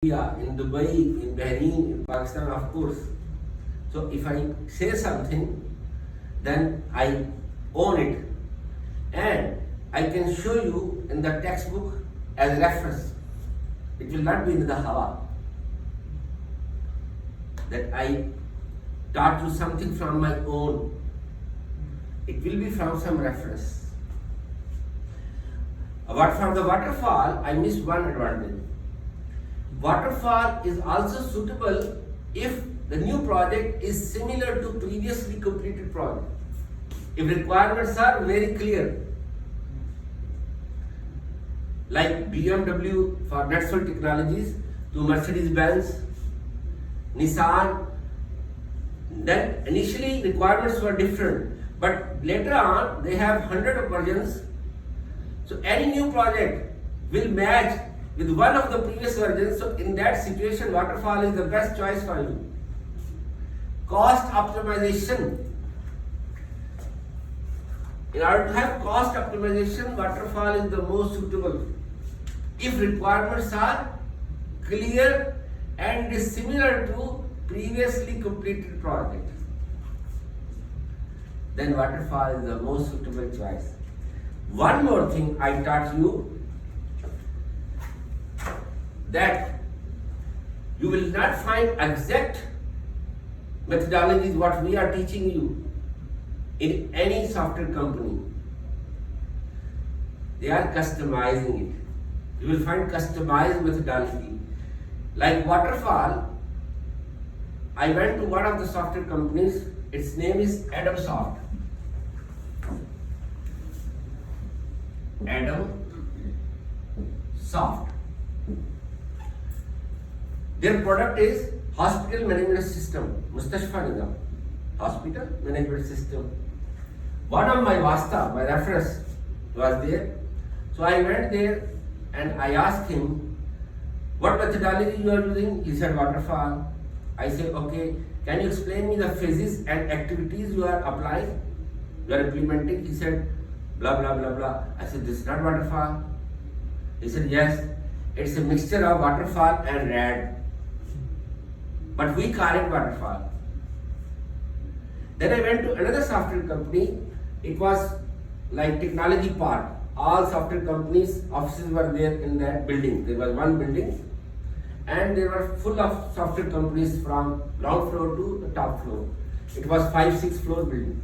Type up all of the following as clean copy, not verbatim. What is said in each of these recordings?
India, in Dubai, in Bahrain, in Pakistan, of course. So if I say something, then I own it, and I can show you in the textbook as reference. It will not be in the Hawa that I taught you something from my own. It will be from some reference. But from the waterfall, I missed one advantage. Waterfall is also suitable if the new project is similar to previously completed project. If requirements are very clear, like BMW for Network Technologies to Mercedes-Benz, Nissan, then initially requirements were different, but later on they have hundred of versions. So any new project will match with one of the previous versions. So in that situation, waterfall is the best choice for you. Cost optimization. In order to have cost optimization, waterfall is the most suitable. If requirements are clear and is similar to previously completed project, then waterfall is the most suitable choice. One more thing I taught you, that you will not find exact methodologies what we are teaching you in any software company. They are customizing it. You will find customized methodology. Like waterfall, I went to one of the software companies, its name is AdamSoft. AdamSoft. Their product is hospital management system, Mustashfa Nizam, hospital management system. One of my Vasta, my reference was there. So I went there and I asked him, what methodology you are using? He said waterfall. I said, okay, can you explain me the phases and activities you are applying, you are implementing? He said, blah, blah, blah, blah. I said, this is not waterfall. He said, yes, it's a mixture of waterfall and RAD. But we call it waterfall. Then I went to another software company. It was like technology park. All software companies' offices were there in that building. There was one building, and they were full of software companies from ground floor to the top floor. It was 5-6 floor building.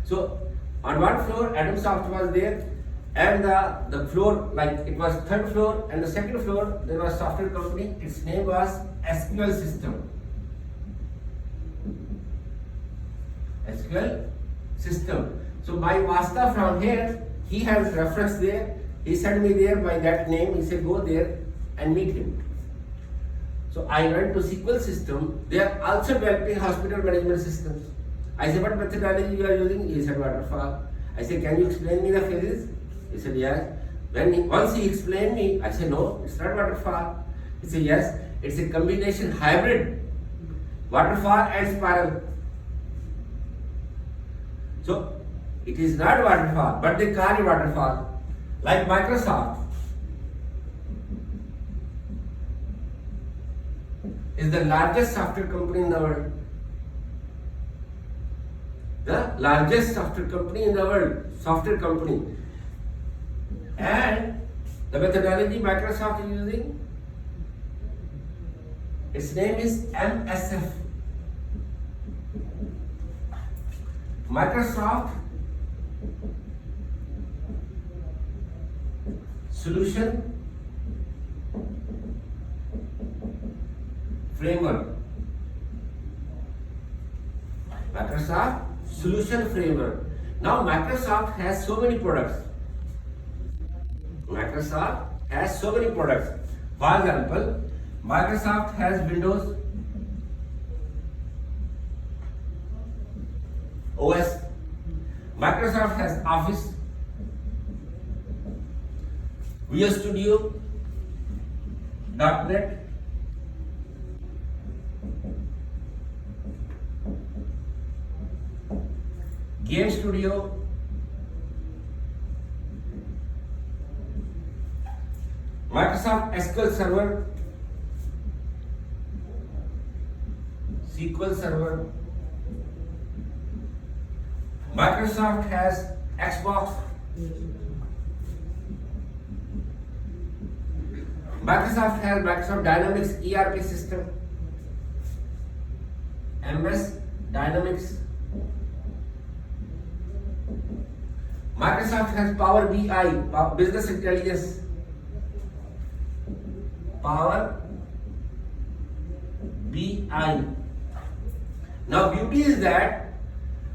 So on one floor, AdamSoft was there, and the floor, like it was third floor, and the second floor there was software company. Its name was SQL System. SQL System. So my Vasta from here, he has reference there. He sent me there by that name. He said, go there and meet him. So I went to SQL System. They are also developing hospital management systems. I said, what methodology you are using? He said, waterfall. I said, can you explain me the phases? He said, yes. Once he explained me, I said, no, it's not waterfall. He said, yes, it's a combination hybrid, waterfall and spiral. So it is not waterfall, but they call it waterfall. Like Microsoft is the largest software company in the world. The largest software company in the world, software company. And the methodology Microsoft is using, its name is MSF. Microsoft Solution Framework. Microsoft Solution Framework. Now Microsoft has so many products. Microsoft has so many products. For example, Microsoft has Windows OS. Microsoft has Office, Visual Studio, .NET, Game Studio, Microsoft SQL Server, SQL Server. Microsoft has Xbox. Microsoft has Microsoft Dynamics ERP system. MS Dynamics. Microsoft has Power BI, Business Intelligence. Power BI. Now beauty is that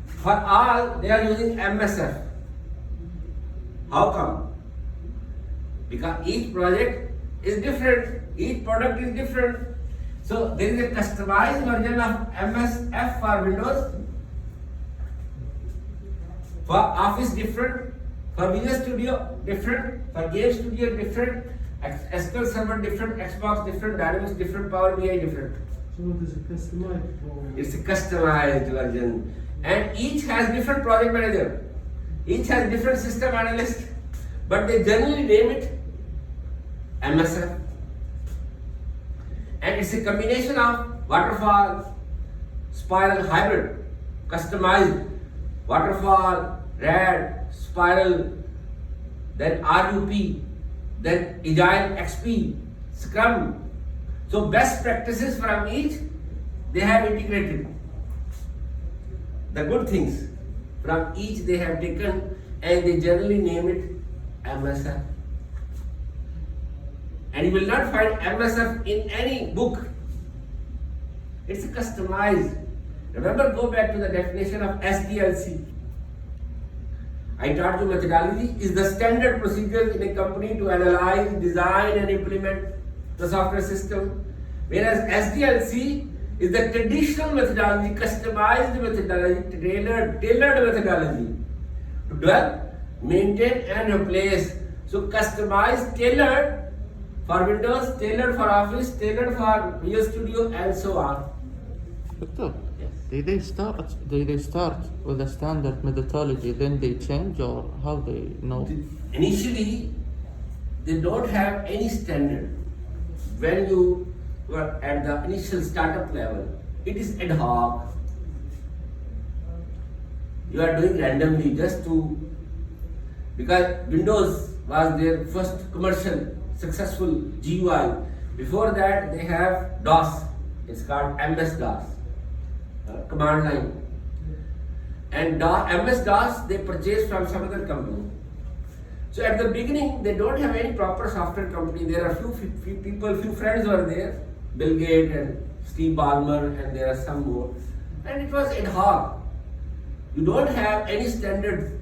for all they are using MSF. How come? Because each project is different, each product is different. So there is a customized version of MSF for Windows. For Office different, for Visual Studio different, for Game Studio different, SQL Server different, Xbox different, Dynamics different, Power BI different. So it is a customized. It's a customized version, and each has different project manager, each has different system analyst, but they generally name it MSF. And it's a combination of waterfall, spiral, hybrid, customized, waterfall, RAD, spiral, then RUP, then Agile XP, Scrum. So best practices from each, they have integrated. The good things from each they have taken and they generally name it MSF. And you will not find MSF in any book. It's customized. Remember, go back to the definition of SDLC. I taught you methodology is the standard procedure in a company to analyze, design and implement the software system. Whereas SDLC is the traditional methodology, customized methodology, tailored methodology to develop, maintain and replace. So customized, tailored for Windows, tailored for Office, tailored for Visual Studio and so on. Doctor, Yes. did they start with a standard methodology, then they change, or how they know? Initially, they don't have any standard. When you were at the initial startup level, it is ad hoc. You are doing randomly just to, because Windows was their first commercial successful GUI. Before that, they have DOS. It's called MS-DOS, command line. And MS-DOS they purchased from some other company. So at the beginning, they don't have any proper software company. There are few people, few friends were there, Bill Gates and Steve Ballmer, and there are some more. And it was ad hoc. You don't have any standards.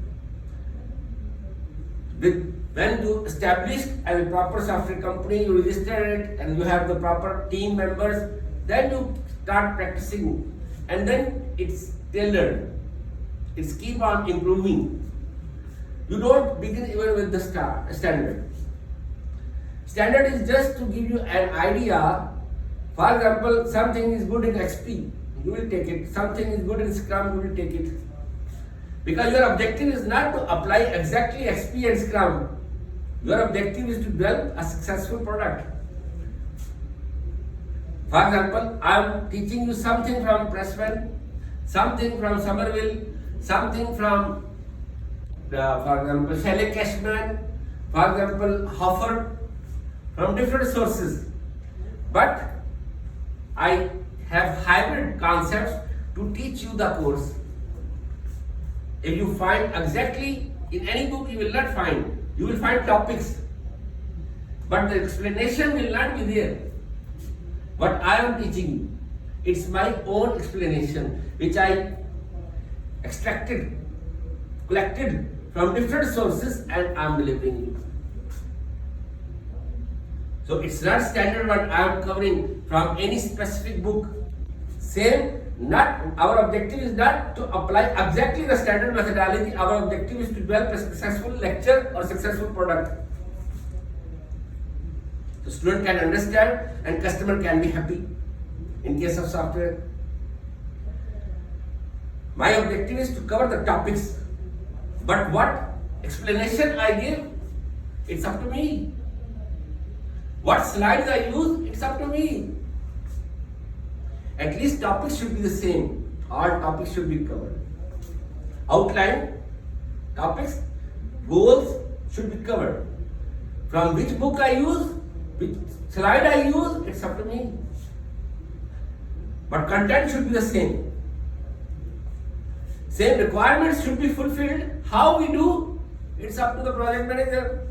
When you establish as a proper software company, you register it and you have the proper team members, then you start practicing. And then it's tailored. It's keep on improving. You don't begin even with the standard. Standard is just to give you an idea. For example, something is good in XP, you will take it. Something is good in Scrum, you will take it. Because your objective is not to apply exactly XP and Scrum. Your objective is to develop a successful product. For example, I am teaching you something from Pressman, something from Somerville, something from, for example, Shelley Cashman, for example, Hoffer, from different sources. But I have hybrid concepts to teach you the course. If you find exactly in any book, you will not find. You will find topics, but the explanation will not be there. What I am teaching you, it's my own explanation, which I extracted, collected from different sources, and I am delivering you. So it's not standard what I am covering from any specific book. Same, not our objective is not to apply exactly the standard methodology. Our objective is to develop a successful lecture or successful product. The student can understand and customer can be happy. In case of software, my objective is to cover the topics, but what explanation I give, it's up to me. What slides I use, it's up to me. at least topics should be the same. All topics should be covered. Outline, topics, goals should be covered. From which book I use, which slide I use, it's up to me. But content should be the same. Same requirements should be fulfilled. How we do, it's up to the project manager.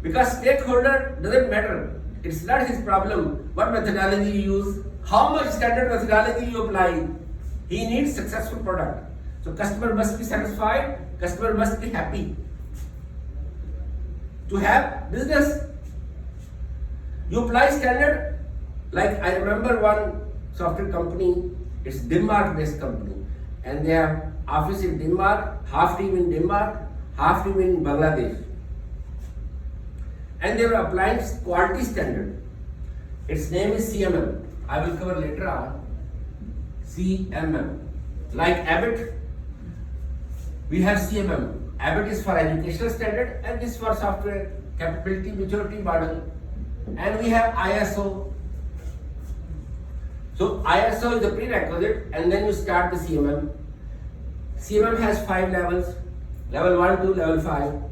Because stakeholder doesn't matter. It's not his problem what methodology you use, how much standard methodology you apply. He needs successful product. So customer must be satisfied, customer must be happy. To have business, you apply standard. Like I remember one software company, it's Denmark based company, and they have office in Denmark, half team in Denmark, half team in Bangladesh. And they were applying quality standard. Its name is CMM. I will cover later on. CMM. Like Abbott, we have CMM. Abbott is for educational standard and this for software capability maturity model. And we have ISO. So ISO is the prerequisite and then you start the CMM. CMM has 5 levels. Level 1 to level 5.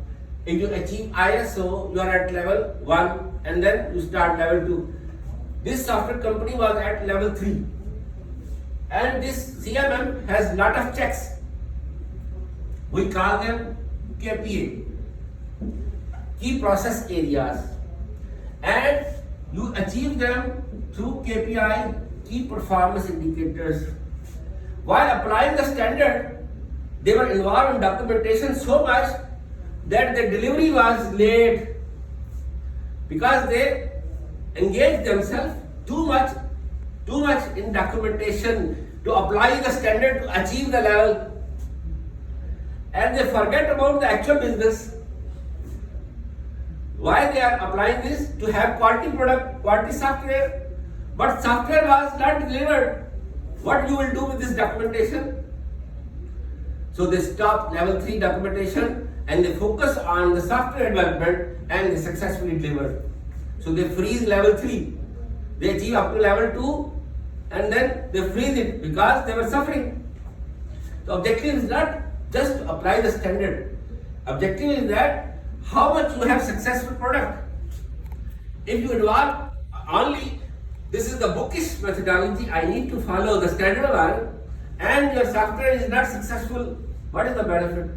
If you achieve ISO, you are at level 1 and then you start level 2. This software company was at level 3. And this CMM has lot of checks. We call them KPA, key process areas. And you achieve them through KPI, key performance indicators. While applying the standard, they were involved in documentation so much that the delivery was late because they engaged themselves too much in documentation to apply the standard to achieve the level, and they forget about the actual business. Why they are applying this? To have quality product, quality software, but software was not delivered. What you will do with this documentation? So they stop level 3 documentation and they focus on the software development and they successfully deliver. So they freeze level 3. They achieve up to level 2 and then they freeze it because they were suffering. The objective is not just to apply the standard. Objective is that how much you have successful product. If you involve only this is the bookish methodology, I need to follow the standard one, and your software is not successful, what is the benefit?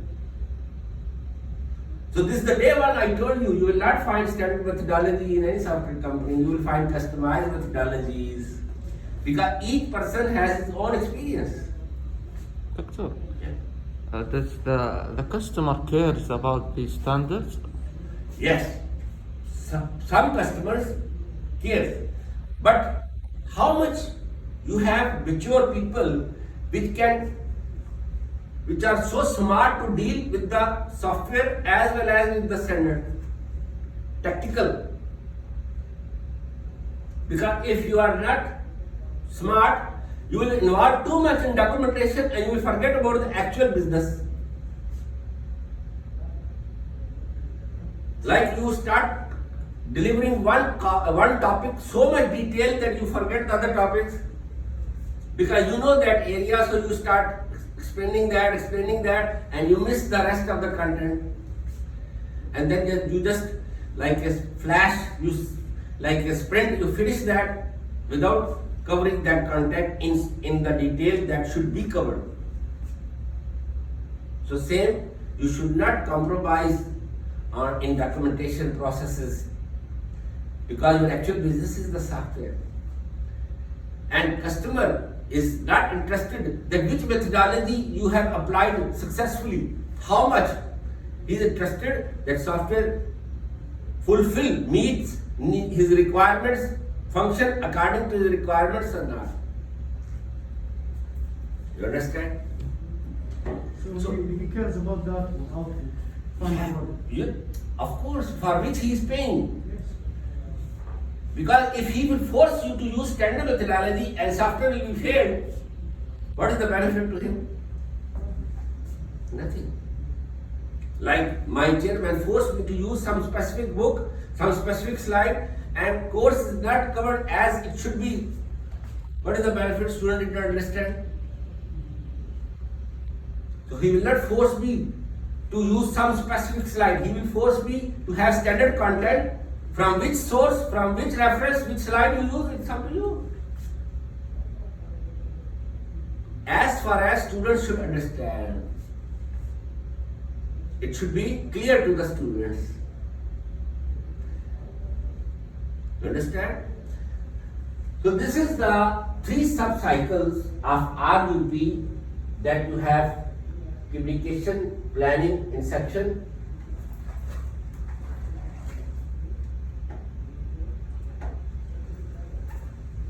So this is the day one I told you, you will not find standard methodology in any software company, you will find customized methodologies because each person has his own experience. Doctor, does the customer cares about these standards? Yes, some customers care, but how much you have mature people which are so smart to deal with the software as well as with the standard, tactical. Because if you are not smart, you will involve too much in documentation and you will forget about the actual business. Like you start delivering one topic so much detail that you forget the other topics because you know that area, so you start explaining that and you miss the rest of the content, and then you just like a flash, like a sprint, you finish that without covering that content in the detail that should be covered. So same, you should not compromise in documentation processes because your actual business is the software. And customer is not interested that which methodology you have applied successfully, how much. He is interested that software meets his requirements, function according to his requirements or not. You understand? So he cares about that, how to find out. Yeah, of course, for which he is paying. Yes. Because if he will force you to use standard methodology and software will be failed, what is the benefit to him? Nothing. Like my chairman forced me to use some specific book, some specific slide, and course is not covered as it should be. What is the benefit? Student did not understand. So he will not force me to use some specific slide. He will force me to have standard content. From which source, from which reference, which slide you use, it's up to you. As far as students should understand, it should be clear to the students. You understand? So this is the 3 sub-cycles of RUP that you have: communication, planning, inception.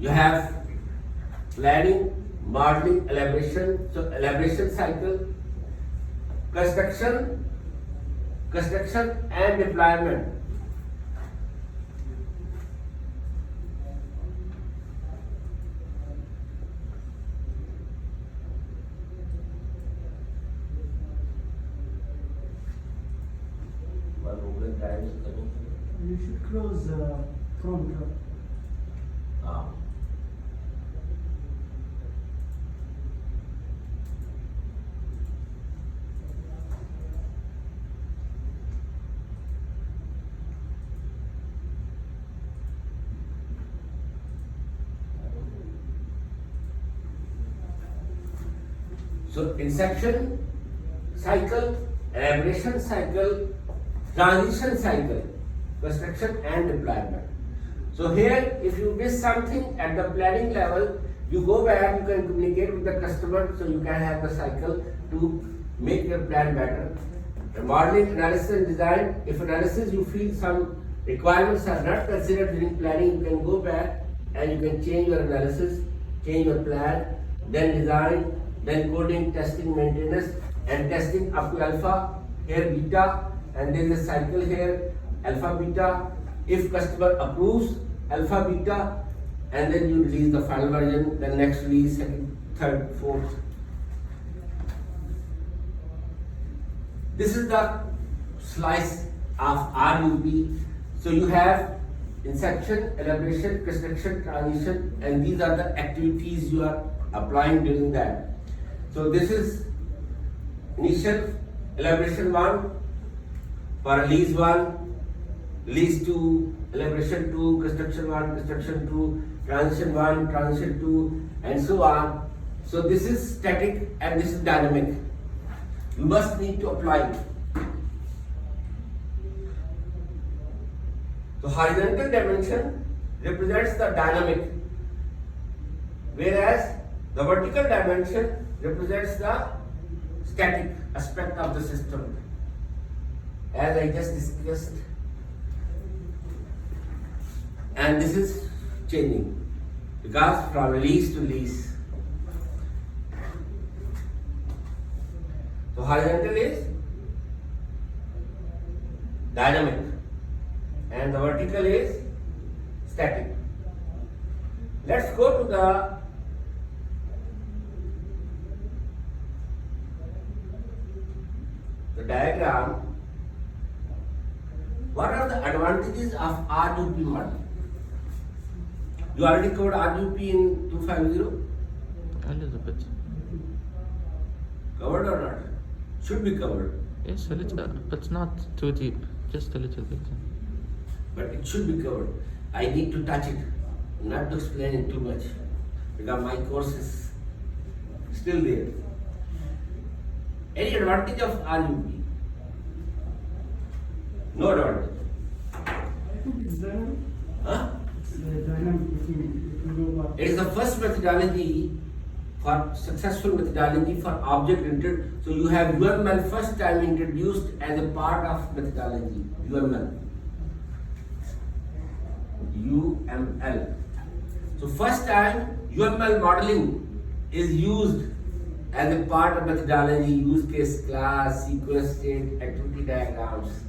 You have planning, modeling, elaboration. So elaboration cycle, construction and deployment. You should close front. So inception cycle, elaboration cycle, transition cycle, construction and deployment. So here, if you miss something at the planning level, you go back, you can communicate with the customer, so you can have the cycle to make your plan better. The modeling, analysis and design, if analysis you feel some requirements are not considered during planning, you can go back and you can change your analysis, change your plan, then design, then coding, testing, maintenance, and testing up to alpha, here beta, and there is a cycle here, alpha beta. If customer approves alpha beta, and then you release the final version, then next release, second, third, fourth. This is the slice of RUP. So you have inception, elaboration, construction, transition, and these are the activities you are applying during that. So this is initial, elaboration 1, for release 1, release 2, elaboration 2, construction 1, construction 2, transition 1, transition 2, and so on. So this is static and this is dynamic. You must need to apply it. So horizontal dimension represents the dynamic, whereas the vertical dimension represents the static aspect of the system, as I just discussed. And this is changing because from release to release. So horizontal is dynamic and the vertical is static. Let's go to the diagram. What are the advantages of RUP model? You already covered RUP in 250? A little bit. Covered or not? Should be covered. Yes, a little, but not too deep. Just a little bit. But it should be covered. I need to touch it, not to explain it too much, because my course is still there. Any advantage of RUP? No advantage. I think it's dynamic. Huh? It's dynamic if you know what. It is the first methodology for successful methodology for object-oriented. So you have UML first time introduced as a part of methodology. UML. UML. So first time UML modeling is used as a part of methodology, use case, class, sequence state, activity diagrams.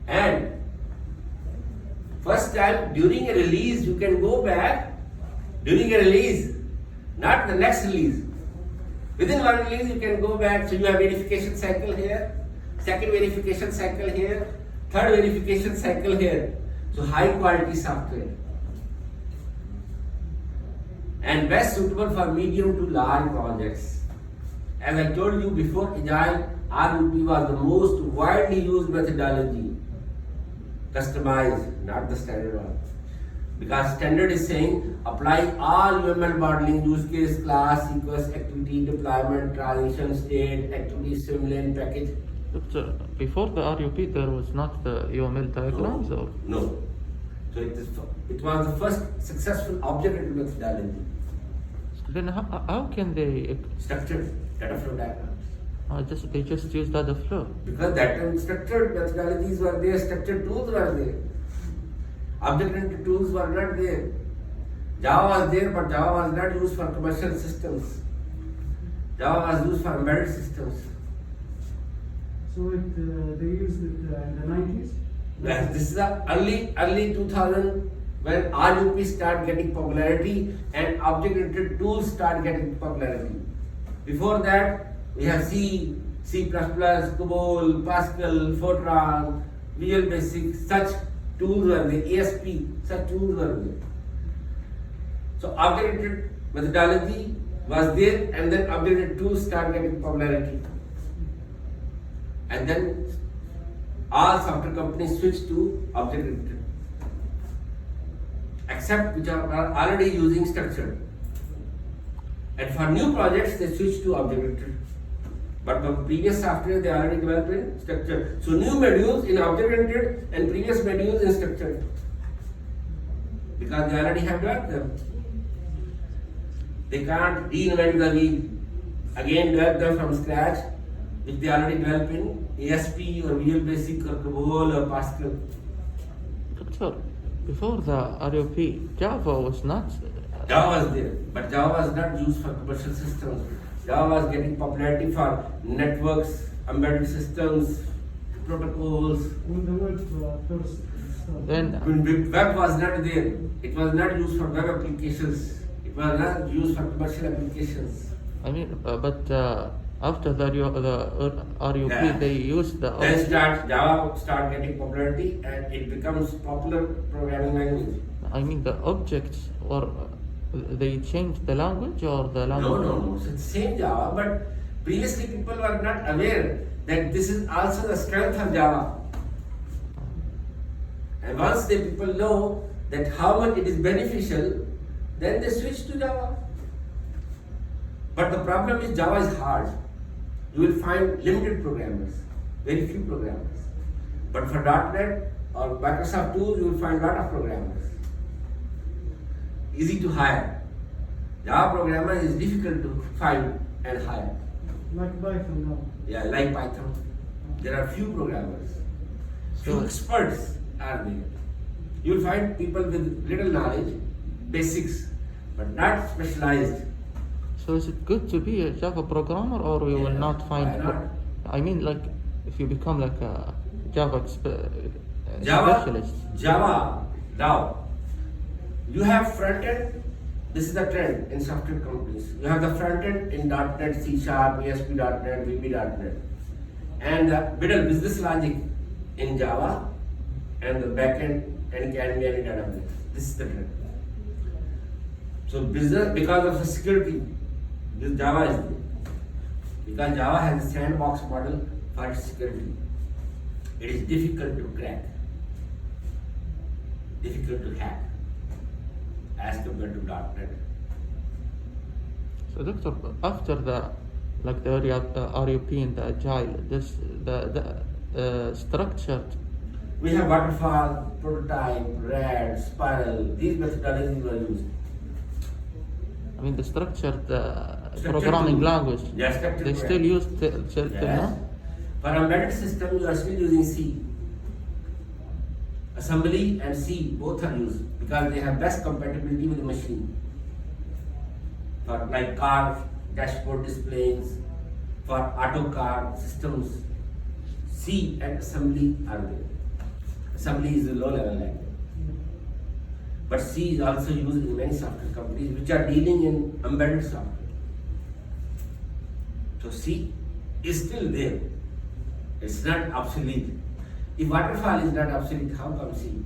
And first time during a release you can go back during a release, not the next release. Within one release you can go back, so you have verification cycle here, second verification cycle here, third verification cycle here. So high quality software. and best suitable for medium to large projects. As I told you before, Agile RUP was the most widely used methodology. Customized, not the standard one. Because standard is saying apply all UML modeling, use case, class, sequence, activity, deployment, transition state, activity, simulate, package. Doctor, before the RUP, there was not the UML diagrams, or No. So it was the first successful object-oriented methodology. then how can they Structured data flow diagrams. they just use data flow? Because that time structured methodologies were there, structured tools were there. Object-oriented tools were not there. Java was there, but Java was not used for commercial systems. Java was used for embedded systems. So they used it in the 90s? Yes, this is the early 2000 when RUP start getting popularity and object-oriented tools start getting popularity. Before that, we have C, C++, COBOL, Pascal, Fortran, Visual Basic, such tools were there, ASP, such tools were there. So object-oriented methodology was there, and then object-oriented tools start getting popularity. And then all software companies switch to object-oriented, except which are already using structured. And for new projects, they switch to object-oriented. But the previous software they already developed in structured. So new modules in object-oriented and previous modules in structured, because they already have developed them. They can't reinvent the wheel, again develop them from scratch, which they already developed in ASP or Visual Basic or COBOL or Pascal. Doctor, before the RUP, Java was not. Java was there, but Java was not used for commercial systems. Java was getting popularity for networks, embedded systems, protocols. When the web first started. Then When web was not there, it was not used for web applications. It was not used for commercial applications. I mean, but after the RUP, Yeah. they used the. Then Java start getting popularity and it becomes popular programming language. I mean, the objects, or they changed the language, or the language. No. So it's same Java, but previously people were not aware that this is also the strength of Java. And once the people know that how much it is beneficial, then they switch to Java. But the problem is Java is hard. You will find limited programmers, very few programmers. But for .NET or Microsoft tools, you will find lot of programmers. Easy to hire. Java programmer is difficult to find and hire. Like Python now. Yeah, like Python. There are few programmers. Few So- experts are there. You will find people with little knowledge, basics, but not specialized. So is it good to be a Java programmer, or you will Yeah, not find? why not? I mean, like, if you become like a Java specialist. Java, now, you have front end. This is the trend in software companies. You have the front end in .NET, C#, ASP.NET, VB.NET, and the middle business logic in Java, and the back end and can be any database. This is the trend. So business, because of the security, this Java is there. Because Java has a sandbox model for its security. It is difficult to crack, difficult to hack as compared to .NET. So, doctor, after the RUP and the Agile, the structured. We have waterfall, prototype, RAD, spiral. These methodologies were used. I mean, the structured Structured programming tool. language. Yeah, structured They still programming. use till Yes. now. For embedded system, you are still using C. Assembly and C both are used because they have best compatibility with the machine. For like car dashboard displays, for auto car systems, C and assembly are there. Assembly is a low level language. But C is also used in many software companies which are dealing in embedded software. So C is still there. It's not obsolete. If waterfall is not obsolete, how come C?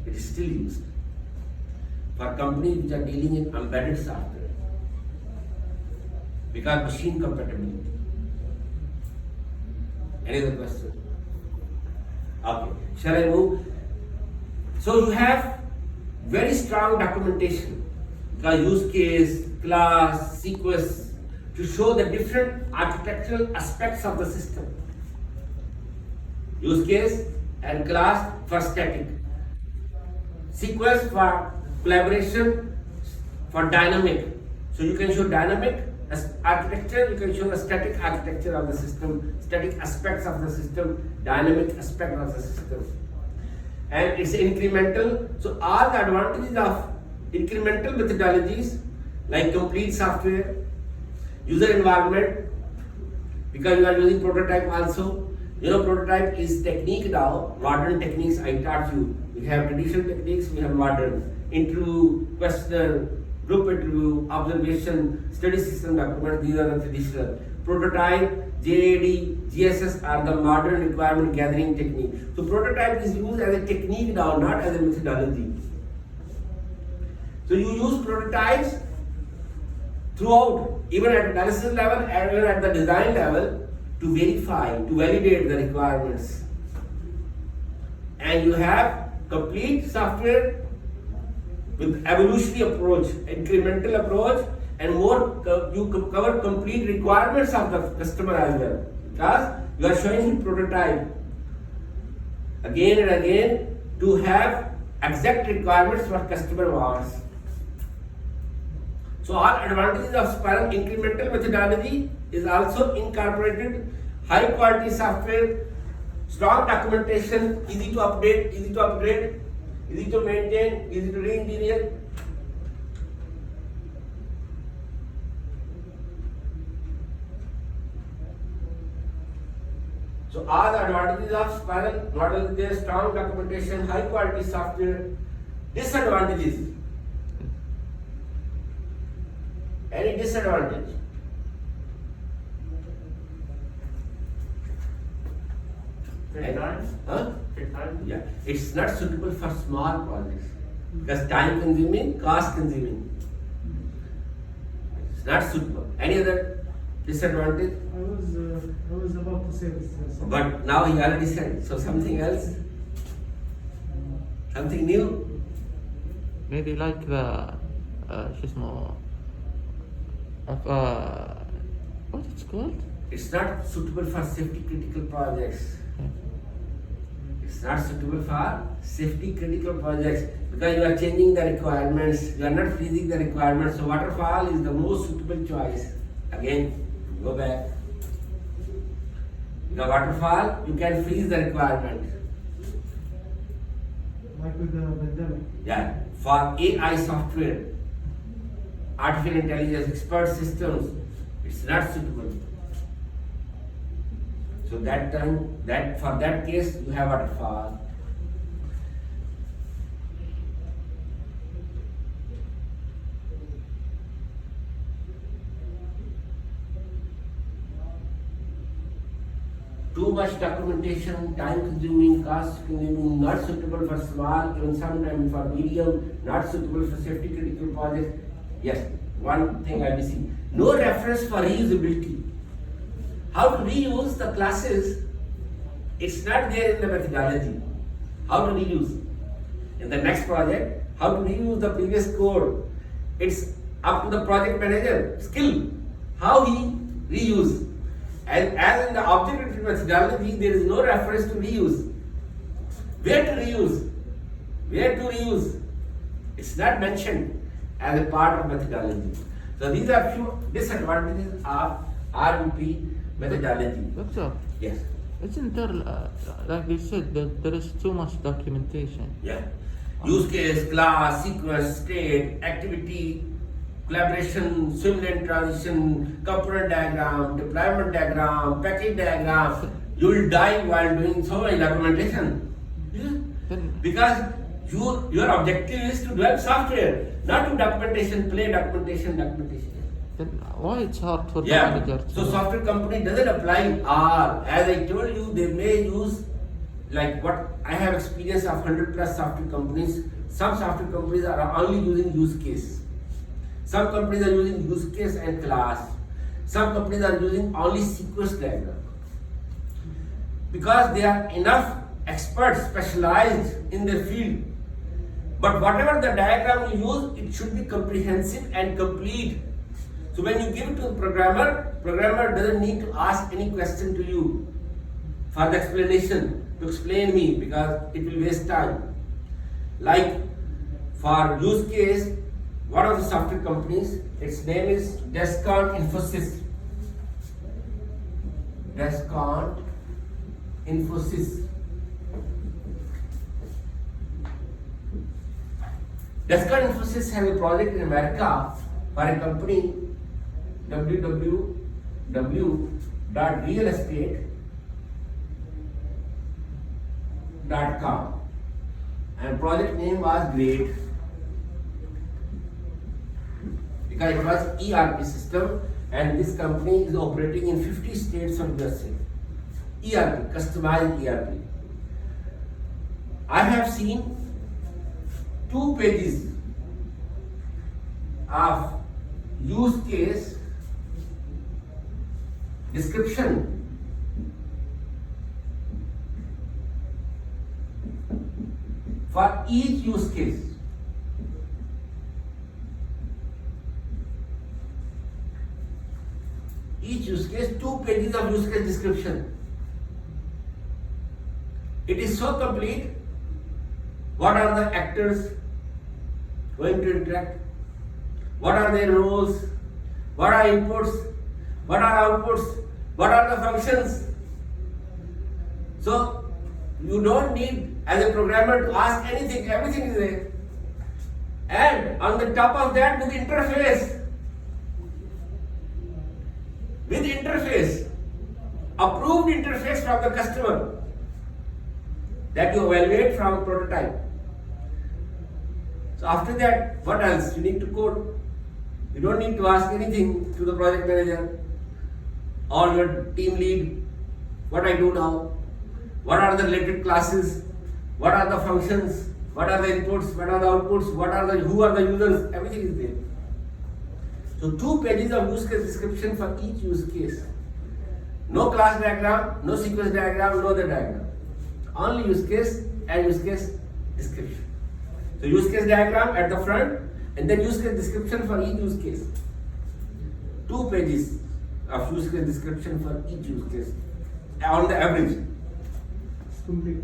It is still used. for companies which are dealing in embedded software. Because machine compatibility. Any other question? Okay. Shall I move? So you have very strong documentation, the use case, class, sequence, to show the different architectural aspects of the system. Use case and class for static. Sequence for collaboration, for dynamic. So you can show dynamic architecture, you can show the static architecture of the system, static aspects of the system, dynamic aspect of the system. And it's incremental. So all the advantages of incremental methodologies like complete software, user environment, because you are using prototype also. You know, prototype is technique now, modern techniques I taught you. We have traditional techniques, we have modern. Interview, questionnaire, group interview, observation, study system document, these are the traditional. Prototype, JAD, GSS are the modern requirement gathering technique. So prototype is used as a technique now, not as a methodology. So you use prototypes throughout, even at analysis level and even at the design level, to verify, to validate the requirements. And you have complete software with evolutionary approach, incremental approach, and more you cover complete requirements of the customer as well. Because you are showing him prototype again and again to have exact requirements what customer wants. So all advantages of spiral incremental methodology is also incorporated high quality software, strong documentation, easy to update, easy to upgrade, easy to maintain, easy to re-engineer. So all the advantages of spiral model is there, strong documentation, high quality software. Disadvantages. Any disadvantage? Huh? Yeah, it's not suitable for small projects because time consuming, cost consuming. It's not suitable. Any other disadvantage? I was about to say this. But now he already said. So something else? Something new? Maybe like the شو اسمه what it's called? It's not suitable for safety critical projects. It's not suitable for safety critical projects because you are changing the requirements. You are not freezing the requirements. So waterfall is the most suitable choice. Again, go back. In a waterfall, you can freeze the requirement. Like with the pandemic. Yeah, for AI software, artificial intelligence, expert systems, it's not suitable. So that time, for that case, you have waterfall. Too much documentation, time consuming, cost consuming, not suitable for small, even sometimes for medium, not suitable for safety critical projects. Yes, one thing I see. No reference for reusability. How to reuse the classes, it's not there in the methodology. How to reuse. In the next project, how to reuse the previous code. It's up to the project manager skill. How he reuse. And as in the object-oriented methodology, there is no reference to reuse. Where to reuse? Where to reuse? It's not mentioned as a part of methodology. So these are few disadvantages of RUP methodology. Doctor, Yes. isn't there, like you said, that there is too much documentation? Yeah. Use case, class, sequence, state, activity, collaboration, swim lane transition, component diagram, deployment diagram, package diagram. You will die while doing so much documentation. Yeah. Then, Because your objective is to develop software, not to documentation, play documentation. then why it's hard for the Yeah. manager to... So software company doesn't apply all. As I told you, they may use like what I have experience of 100 plus software companies. some software companies are only using use case. Some companies are using use case and class. Some companies are using only sequence diagram. Because they are enough experts specialized in their field. But whatever the diagram you use, it should be comprehensive and complete. So when you give it to the programmer doesn't need to ask any question to you for the explanation, to explain me, because it will waste time. Like for use case, one of the software companies, its name is Descant Infosys. Descant Infosys. Descant Infosys have a project in America for a company www.realestate.com, and project name was great because it was ERP system, and this company is operating in 50 states of USA. ERP, customized ERP. I have seen 2 pages of use case description for each use case. Each use case, 2 pages of use case description. It is so complete. What are the actors going to interact? What are their roles? What are inputs? What are outputs? What are the functions? So you don't need as a programmer to ask anything, everything is there. And on the top of that, with interface, approved interface from the customer that you evaluate from prototype. So after that, what else? You need to code. You don't need to ask anything to the project manager or your team lead. What I do now? What are the related classes? What are the functions? What are the inputs? What are the outputs? Who are the users? Everything is there. So 2 pages of use case description for each use case. No class diagram, no sequence diagram, no other diagram. Only use case and use case description. So use case diagram at the front and then use case description for each use case. 2 pages of use case description for each use case on the average. It's complete.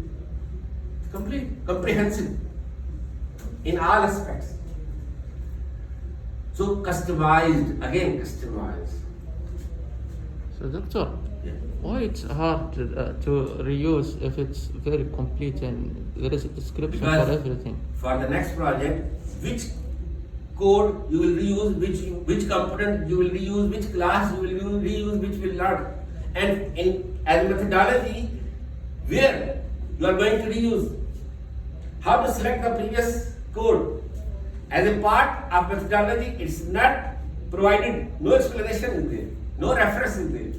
It's complete, comprehensive in all aspects. So customized, again customized. So doctor, Yeah. why it's hard to reuse if it's very complete and there is a description Because for everything? for the next project, which code you will reuse, which component you will reuse, which class you will reuse, which will not, and as a methodology, where you are going to reuse, how to select the previous code. As a part of methodology, it's not provided, no explanation is there, no reference is there.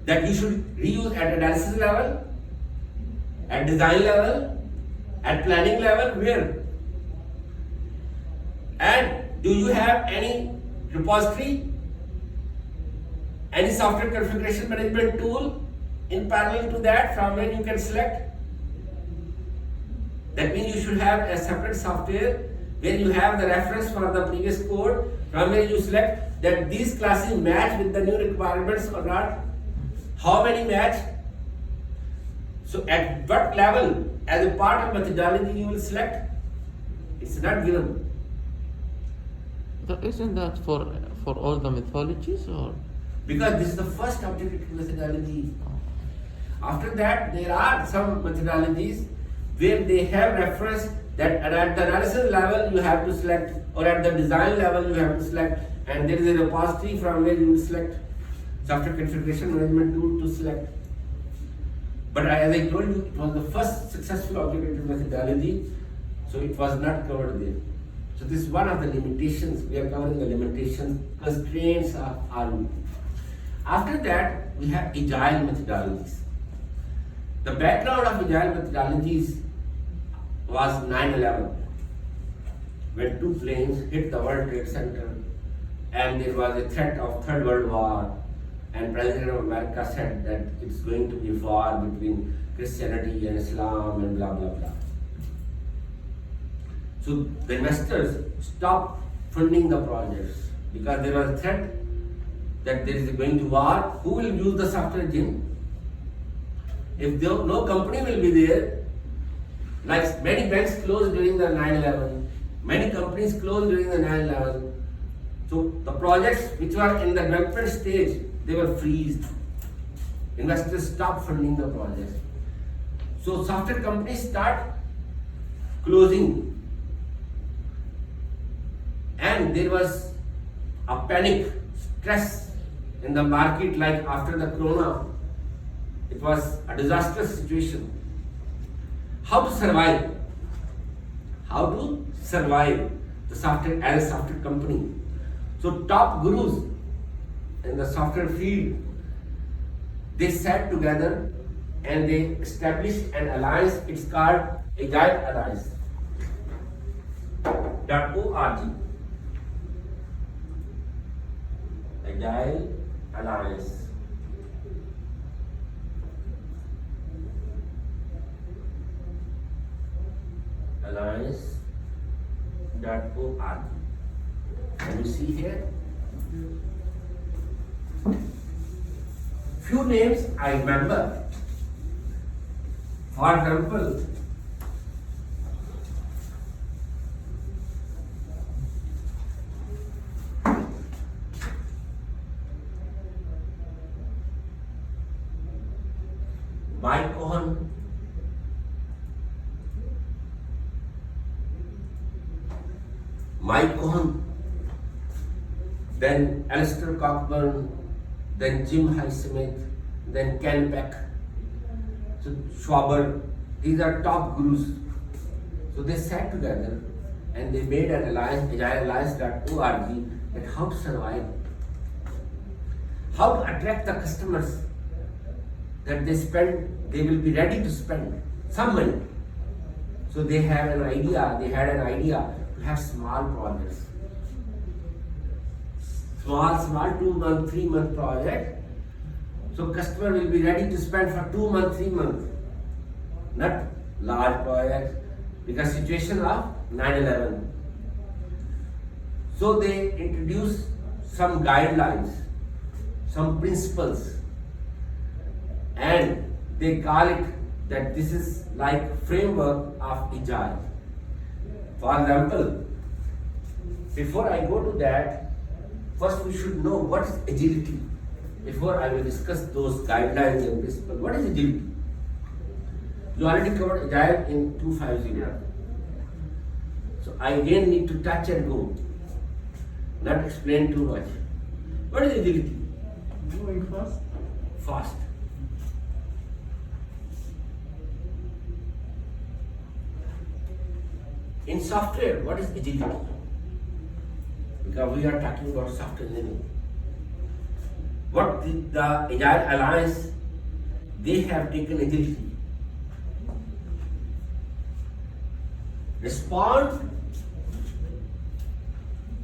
That you should reuse at analysis level, at design level, at planning level, where? And do you have any repository, any software configuration management tool in parallel to that from where you can select? That means you should have a separate software where you have the reference for the previous code from where you select that these classes match with the new requirements or not. How many match? So at what level as a part of methodology you will select? It's not given. But isn't that for all the mythologies or? Because this is the first object methodology. After that, there are some methodologies where they have reference that at the analysis level you have to select, or at the design level you have to select, and there is a repository from where you will select software configuration management tool to select. But as I told you, it was the first successful object-oriented methodology, so it was not covered there. So this is one of the limitations. We are covering the limitations, constraints of RMP. After that, we have agile methodologies. The background of agile methodologies was 9/11, when two planes hit the World Trade Center and there was a threat of Third World War, and President of America said that it's going to be a war between Christianity and Islam and blah blah blah. So the investors stopped funding the projects because there was a threat that there is going to war. Who will use the software engine? If no company will be there, like many banks closed during the 9/11, many companies closed during the 9/11. So the projects which were in the development stage, they were freezed. Investors stopped funding the projects. So software companies start closing. And there was a panic, stress in the market, like after the corona. It was a disastrous situation. How to survive? How to survive the software as a software company? So top gurus in the software field, they sat together and they established an alliance. It's called Agile Alliance. .org. Agile Alliance. Alliance.org. Can you see here? Few names I remember. For example, Mike Cohen, then Alistair Cockburn, then Jim Highsmith, then Ken Beck, so Schwaber. These are top gurus. So they sat together and they made an alliance, agilealliance.org, that how to survive, how to attract the customers, that they will be ready to spend some money. So they had an idea to have small projects. Small 2-month, 3-month project. So customer will be ready to spend for 2 months, 3 months. Not large projects, because situation of 9/11. So they introduce some guidelines, some principles, and they call it that this is like framework of Agile. For example, before I go to that, first we should know what is agility. Before I will discuss those guidelines and principles, what is agility? You already covered Agile in 250. So I again need to touch and go, not explain too much. What is agility? Going fast. Fast. In software, what is agility? Because we are talking about software engineering. What the Agile Alliance, they have taken agility. Respond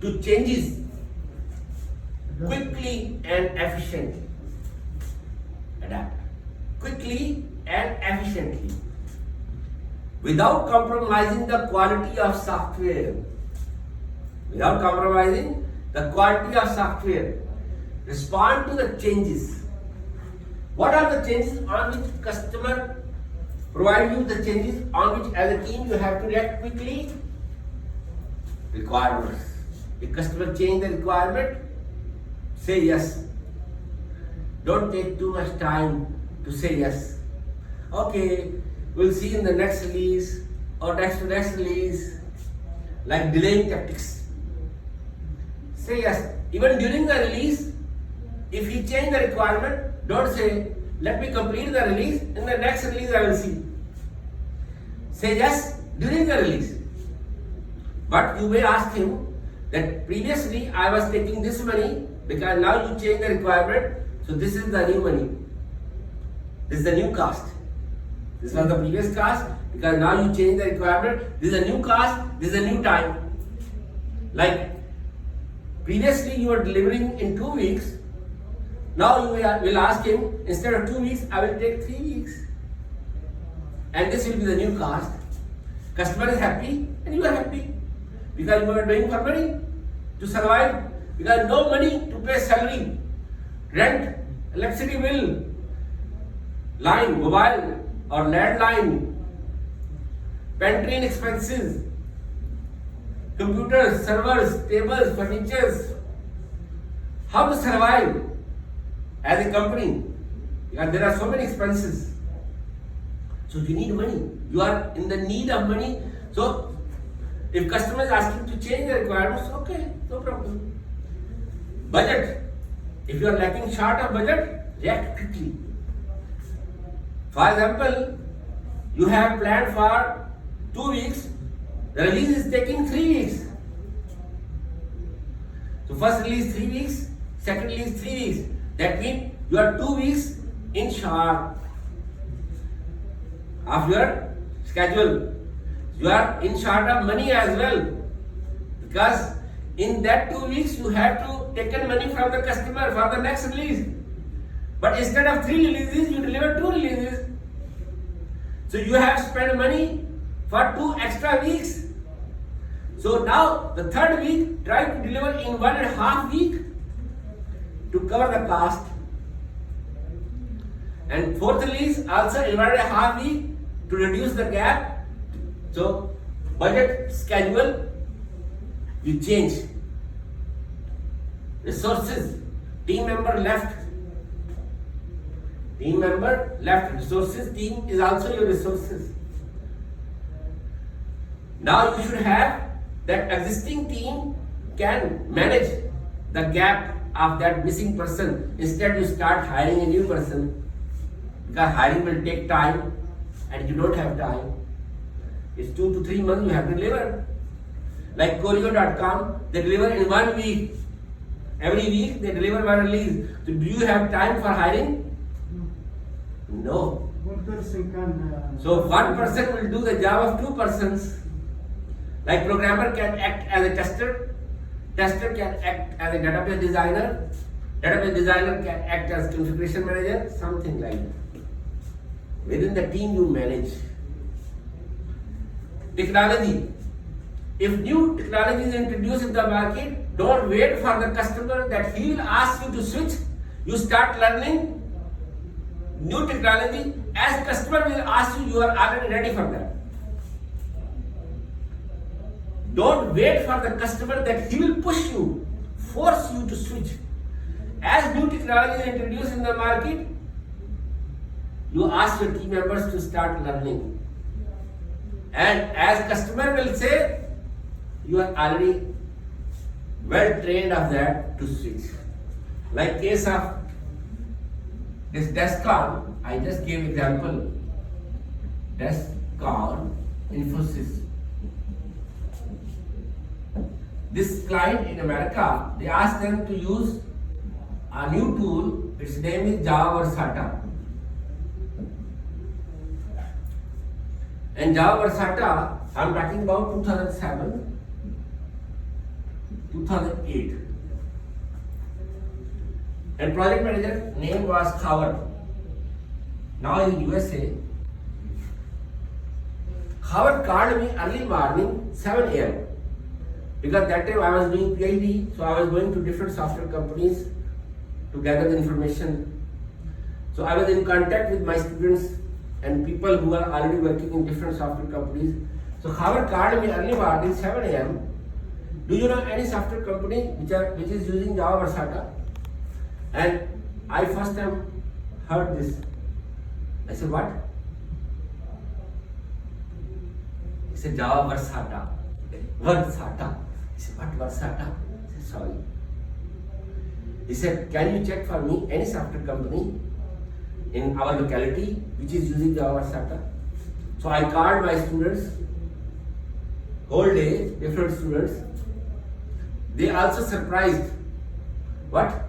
to changes quickly and efficiently. Adapt quickly and efficiently, without compromising the quality of software. Without compromising the quality of software. Respond to the changes. What are the changes on which customer provide you the changes on which as a team you have to react quickly? Requirements. If customer change the requirement, say yes. Don't take too much time to say yes. Okay, we'll see in the next release or next to next release, like delaying tactics. Say yes. Even during the release, if you change the requirement, don't say, let me complete the release, in the next release I will see. Say yes during the release. But you may ask him that previously I was taking this money because now you change the requirement, so this is the new money. This is the new cost. This was the previous cost, because now you change the requirement. This is a new cost, this is a new time. Like previously you were delivering in 2 weeks, now you will ask him, instead of 2 weeks, I will take 3 weeks. And this will be the new cost. Customer is happy and you are happy because you are doing for money to survive, because no money to pay salary, rent, electricity bill, line, mobile or landline, pantry expenses, computers, servers, tables, furnitures. How to survive as a company? Because there are so many expenses. So you need money. You are in the need of money. So if customer is asking to change the requirements, okay, no problem. Budget. If you are lacking short of budget, react quickly. For example, you have planned for 2 weeks, the release is taking 3 weeks. So first release 3 weeks, second release 3 weeks. That means you are 2 weeks in short of your schedule. You are in short of money as well, because in that 2 weeks you have to take money from the customer for the next release. But instead of 3 releases, you deliver 2 releases. So you have spent money for 2 extra weeks. So now the third week, try to deliver in 1.5 week to cover the cost. And fourth release also in 1.5 week to reduce the gap. So budget, schedule, you change. Resources, team member left. Team member left. Resources, team is also your resources. Now you should have that existing team can manage the gap of that missing person. Instead you start hiring a new person, because hiring will take time and you don't have time. It's 2 to 3 months you have to deliver. Like Corio.com, they deliver in 1 week. Every week they deliver 1 release. So do you have time for hiring? No. One person can. So one person will do the job of 2 persons. Like programmer can act as a tester, tester can act as a database designer, database designer can act as configuration manager, something like that. Within the team you manage. Technology. If new technology is introduced in the market, don't wait for the customer that he will ask you to switch. You start learning new technology. As customer will ask you, you are already ready for that. Don't wait for the customer that he will push you, force you to switch. As new technology is introduced in the market, you ask your team members to start learning. And as customer will say, you are already well trained of that to switch. Like case of this Descom, I just gave example. Descom, Infosys. This client in America, they asked them to use a new tool. Its name is Java Versata. And Java Versata, I'm talking about 2007, 2008. And project manager name was Howard. Now in USA, Howard called me early morning, 7 a.m. Because that time I was doing PhD, so I was going to different software companies to gather the information. So I was in contact with my students and people who are already working in different software companies. So Howard called me early morning, 7 a.m. Do you know any software company which is using Java Versata? And I first time heard this. I said, what? He said, Java Versata. Versata. He said, what Versata? I said, sorry. He said, can you check for me any software company in our locality which is using Java Versata? So I called my students, whole day, different students. They also surprised. What?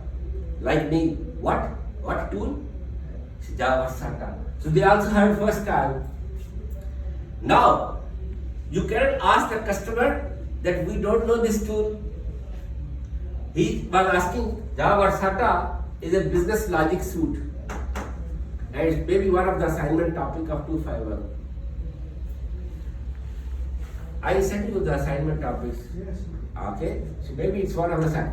Like me. What? What tool? Java Versata. So they also heard first time. Now, you cannot ask the customer that we don't know this tool. He was asking, Java Versata is a business logic suite. And it's maybe one of the assignment topic of 251. I sent you the assignment topics. Yes. Okay, so maybe it's one of the side.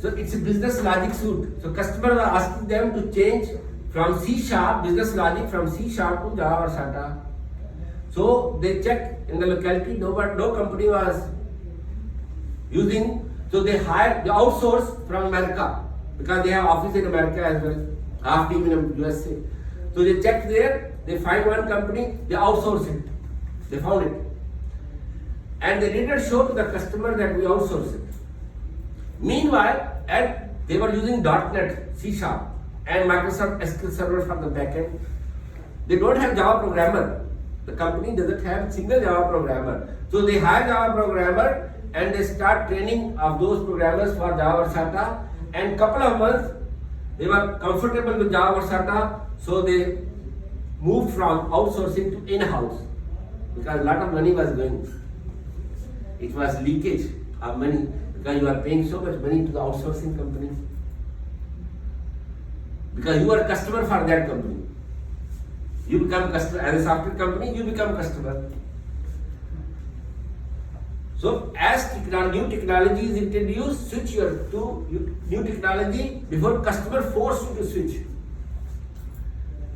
So it's a business logic suite. So customers are asking them to change from C sharp, business logic from C sharp to Java or SATA. So they checked in the locality, no company was using, so they outsourced from America because they have office in America as well, half team in USA. So they checked there, they find one company, they outsource it. They found it. And they didn't show to the customer that we outsource it. Meanwhile, and they were using .NET, C Sharp, and Microsoft SQL Server for the backend. They don't have Java programmer. The company doesn't have single Java programmer. So they hire Java programmer and they start training of those programmers for Java Versata. And couple of months, they were comfortable with Java Versata, so they moved from outsourcing to in-house because a lot of money was going. It was leakage of money because you are paying so much money to the outsourcing company. Because you are a customer for that company. You become customer as a software company, you become customer. So as new technology is introduced, switch to new technology before customer force you to switch.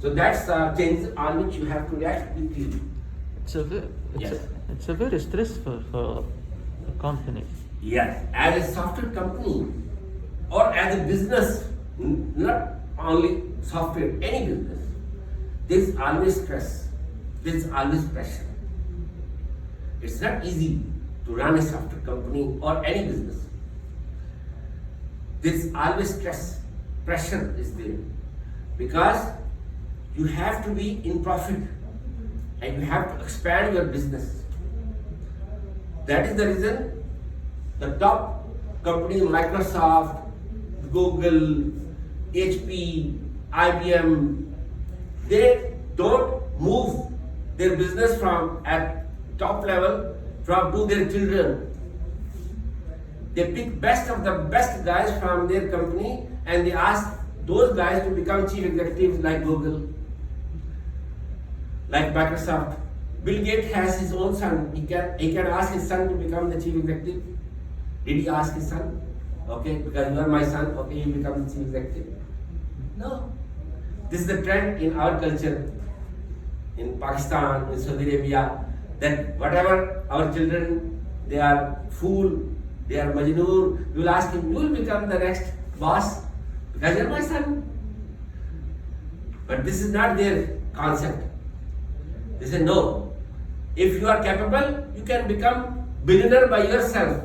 So that's the change on which you have to react quickly. It's a very stressful for the company. Yes, as a software company or as a business, not only software, any business, there is always stress, there is always pressure. It's not easy to run a software company or any business. There is always stress, pressure is there because you have to be in profit and you have to expand your business. That is the reason the top companies, Microsoft, Google, HP, IBM, they don't move their business from at top level to their children. They pick best of the best guys from their company and they ask those guys to become chief executives like Google, like Microsoft. Bill Gates has his own son. He can ask his son to become the chief executive. Did he ask his son? Okay, because you are my son, okay, you become the chief executive. No. This is the trend in our culture, in Pakistan, in Saudi Arabia, that whatever our children, they are fool, they are majnoon, you will ask him, you will become the next boss because you are my son. But this is not their concept. They say no. If you are capable, you can become billionaire by yourself,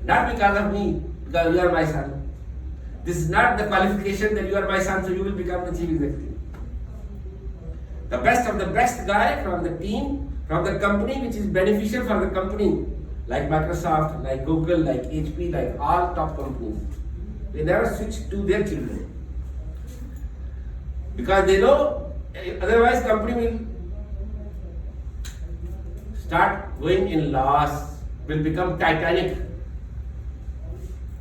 not because of me, because you are my son. This is not the qualification that you are my son, so you will become the chief executive. The best of the best guy from the team, from the company which is beneficial for the company, like Microsoft, like Google, like HP, like all top companies, they never switch to their children. Because they know, otherwise company will start going in loss, will become Titanic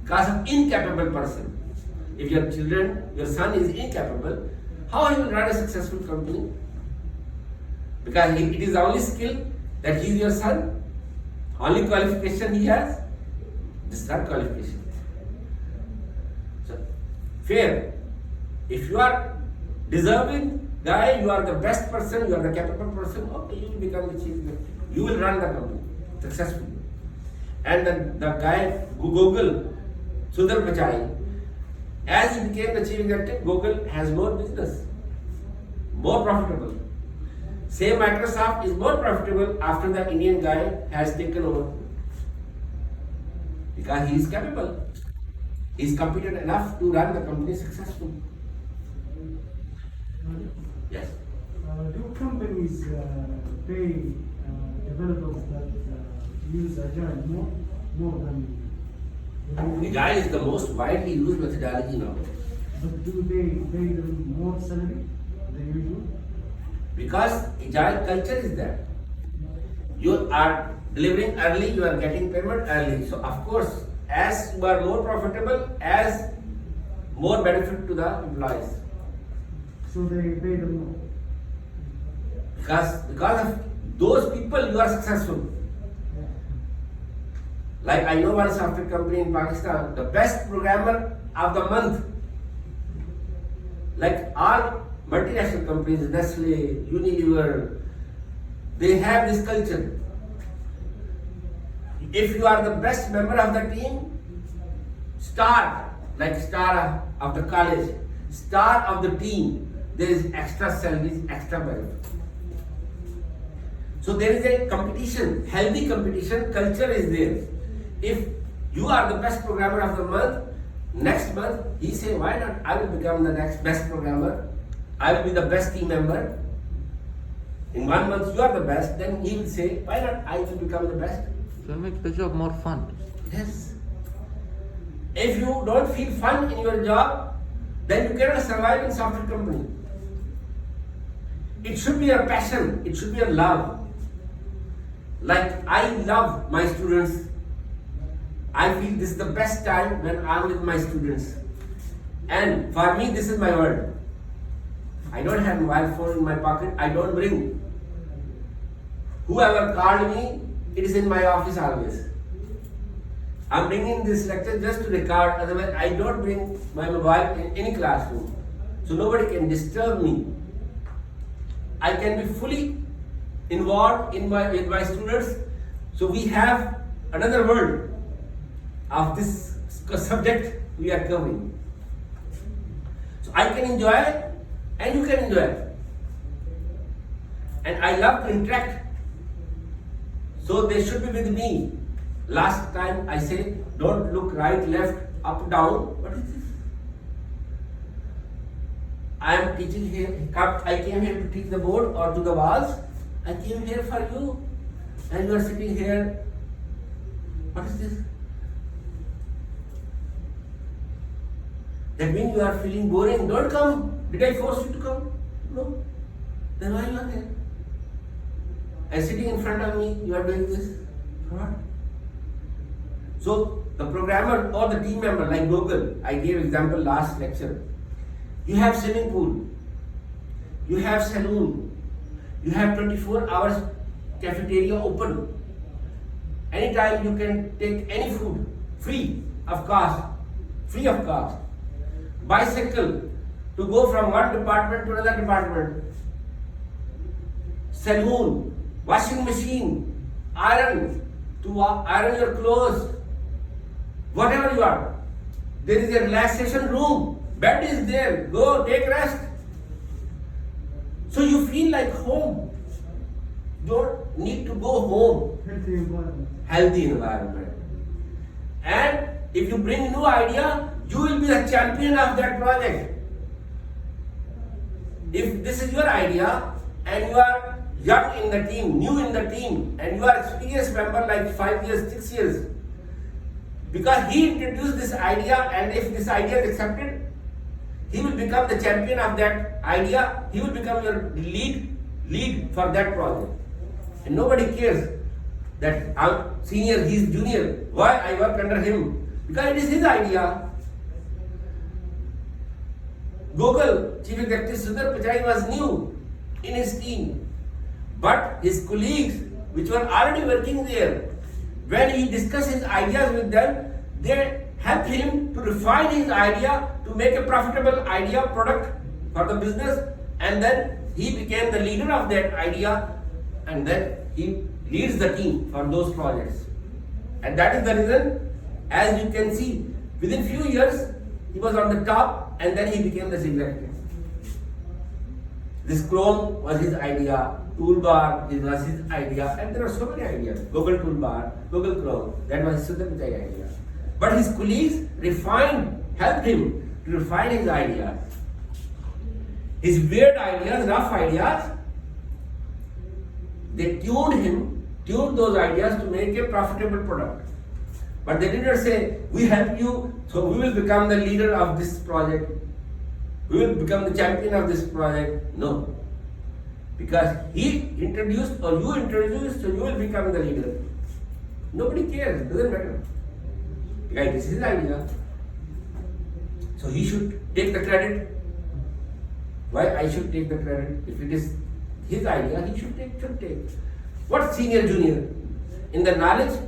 because of incapable person. If your children, your son is incapable, how he will run a successful company? Because it is the only skill that he is your son, only qualification he has, this is not qualification. So, fair. If you are deserving guy, you are the best person, you are the capable person, okay, you will become the chief executive. You will run the company successfully. And the guy, Google, Sundar Pichai, as he became the chief executive, Google has more business, more profitable. Same Microsoft is more profitable after the Indian guy has taken over. Because he is capable. He is competent enough to run the company successfully. Yes. Do companies pay developers that use Agile more than Agile is the most widely used methodology now. But do they pay them more salary than usual? Because Agile culture is there. You are delivering early, you are getting payment early. So of course, as you are more profitable, as more benefit to the employees. So they pay them more. Because of those people, you are successful. Like I know one software company in Pakistan, the best programmer of the month. Like all multinational companies, Nestle, Unilever, they have this culture. If you are the best member of the team, star of the college, star of the team, there is extra salaries, extra benefit. So there is a competition, healthy competition, culture is there. If you are the best programmer of the month, next month he say, why not? I will become the next best programmer. I will be the best team member. In 1 month you are the best, then he will say, why not? I will become the best. It will make the job more fun. Yes. If you don't feel fun in your job, then you cannot survive in software company. It should be a passion. It should be a love. Like I love my students. I feel this is the best time when I'm with my students. And for me, this is my world. I don't have mobile phone in my pocket. I don't bring. Whoever called me, it is in my office always. I'm bringing this lecture just to record. Otherwise, I don't bring my mobile in any classroom. So nobody can disturb me. I can be fully involved with my students. So we have another world of this subject we are covering. So I can enjoy it and you can enjoy it. And I love to interact. So they should be with me. Last time I said, don't look right, left, up, down. What is this? I am teaching here. I came here to teach the board or to the walls. I came here for you. And you are sitting here. What is this? That means you are feeling boring. Don't come. Did I force you to come? No. Then why you are here? And sitting in front of me, you are doing this. For what? So the programmer or the team member like Google, I gave example last lecture. You have swimming pool. You have saloon. You have 24 hours cafeteria open. Anytime you can take any food, free of cost. Free of cost. Bicycle to go from one department to another department. Saloon, washing machine, iron, to iron your clothes. Whatever you are. There is a relaxation room. Bed is there. Go, take rest. So you feel like home. Don't need to go home. Healthy environment. Healthy environment. And if you bring new idea, you will be the champion of that project. If this is your idea and you are young in the team, new in the team, and you are experienced member like 5 years, 6 years, because he introduced this idea, and if this idea is accepted, he will become the champion of that idea. He will become your lead for that project. And nobody cares that I'm senior, he's junior. Why I work under him? Because it is his idea. Google Chief Executive Sundar Pichai was new in his team. But his colleagues, which were already working there, when he discussed his ideas with them, they helped him to refine his idea to make a profitable idea product for the business, and then he became the leader of that idea, and then he leads the team for those projects. And that is the reason, as you can see, within few years he was on the top, and then he became the executive. This Chrome was his idea, Toolbar was his idea, and there are so many ideas. Google Toolbar, Google Chrome, that was Sundar Pichai idea. But his colleagues helped him to refine his ideas. His weird ideas, rough ideas, they tuned those ideas to make a profitable product. But they did not say, we help you, so we will become the leader of this project. We will become the champion of this project. No. Because he introduced or you introduced, so you will become the leader. Nobody cares, it doesn't matter. Because this is his idea. So he should take the credit. Why I should take the credit? If it is his idea, he should take. What senior junior? In the knowledge,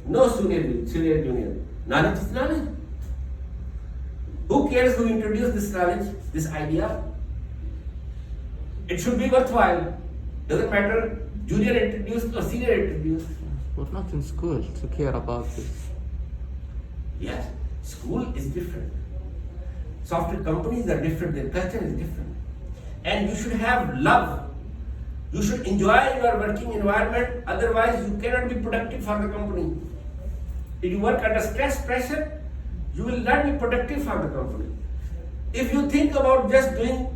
no senior junior. Knowledge is knowledge. Who cares who introduced this knowledge, this idea? It should be worthwhile. Doesn't matter junior introduced or senior introduced. We're not in school to care about this. Yes, school is different. Software companies are different, their culture is different. And you should have love. You should enjoy your working environment, otherwise you cannot be productive for the company. If you work under stress, pressure, you will not be productive for the company. If you think about just doing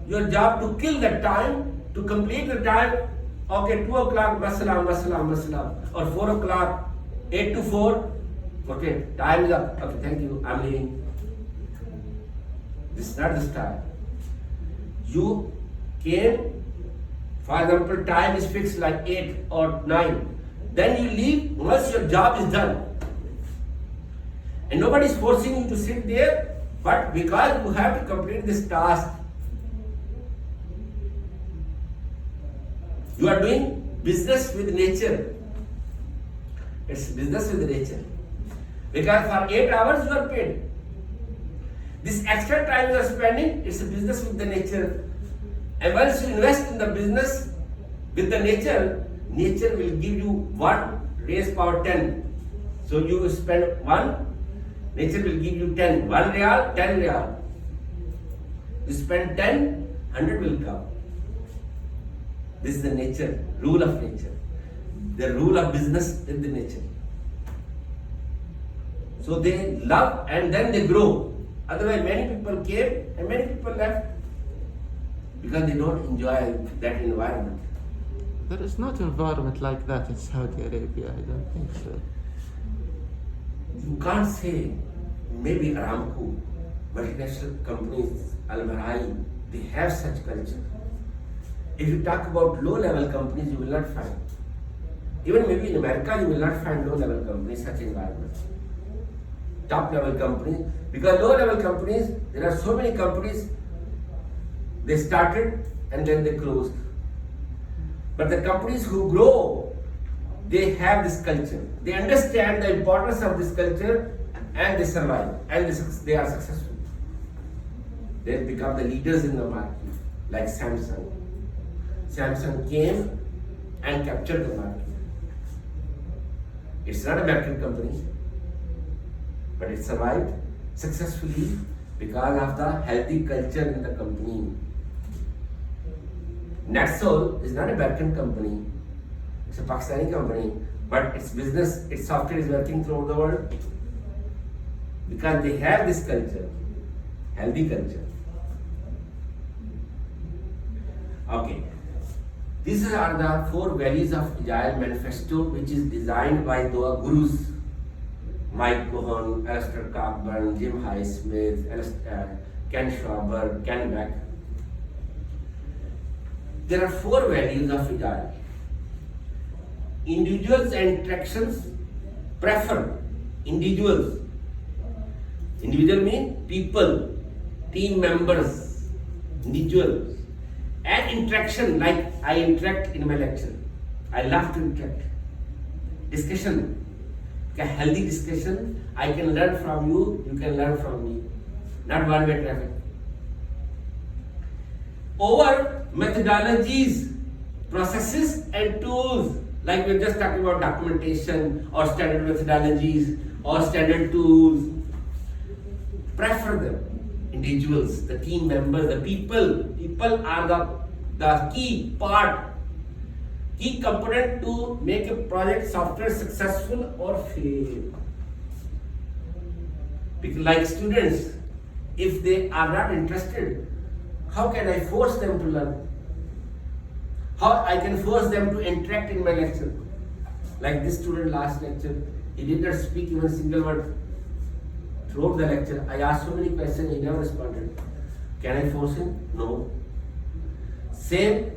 your job to kill that time, to complete the time, okay, 2 o'clock, masalam, or 4 o'clock, 8 to 4, okay, time is up, okay, thank you, I'm leaving. This is not the style. You came, for example, time is fixed like 8 or 9. Then you leave once your job is done. And nobody is forcing you to sit there, but because you have to complete this task, you are doing business with nature. It's business with nature. Because for 8 hours you are paid. This extra time you are spending, it's a business with the nature. And once you invest in the business with the nature, nature will give you 1 raised power 10. So you spend 1, nature will give you 10. 1 real, 10 real. You spend 10, 100 will come. This is the nature, rule of nature. The rule of business is the nature. So they love and then they grow. Otherwise, many people came and many people left because they don't enjoy that environment. There is not environment like that in Saudi Arabia, I don't think so. You can't say maybe Aramco, multinational companies, Al-Marai, they have such culture. If you talk about low-level companies, you will not find. Even maybe in America, you will not find low-level companies, such environment. Top-level companies, because low-level companies, there are so many companies, they started and then they closed. But the companies who grow, they have this culture. They understand the importance of this culture and they survive and they are successful. They become the leaders in the market, like Samsung. Samsung came and captured the market. It's not a American company, but it survived successfully because of the healthy culture in the company. NetSol is not a American company, it's a Pakistani company, but its business, its software is working throughout the world because they have this culture, healthy culture. Okay. These are the 4 values of Agile Manifesto, which is designed by the gurus Mike Cohen, Alistair Cockburn, Jim Highsmith, Ken Schwaber, Ken Beck. There are 4 values of Agile. Individuals and interactions prefer individuals. Individual means people, team members, individuals. And interaction, like I interact in my lecture. I love to interact. Discussion, a healthy discussion. I can learn from you, you can learn from me. Not one-way traffic. Over methodologies, processes and tools. Like we're just talking about documentation or standard methodologies or standard tools. Prefer them. Individuals, the team members, the people. People are the key part, key component to make a project software successful or fail. Because like students, if they are not interested, how can I force them to learn? How I can force them to interact in my lecture? Like this student last lecture, he did not speak even a single word. Throughout the lecture, I asked so many questions, he never responded. Can I force him? No. Same.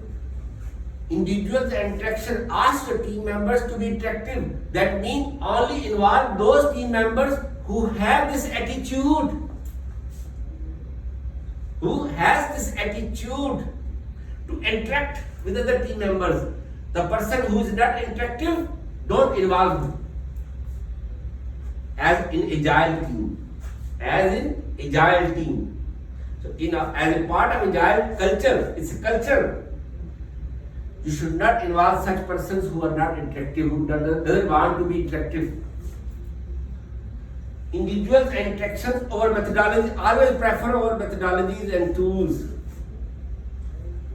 Individuals and interaction. Ask your team members to be interactive. That means only involve those team members who have this attitude. Who has this attitude to interact with other team members. The person who is not interactive, don't involve him. As in agile team. As in agile team. So as a part of agile culture, it's a culture. You should not involve such persons who are not interactive, who doesn't want to be interactive. Individuals and interactions over methodology, always prefer over methodologies and tools.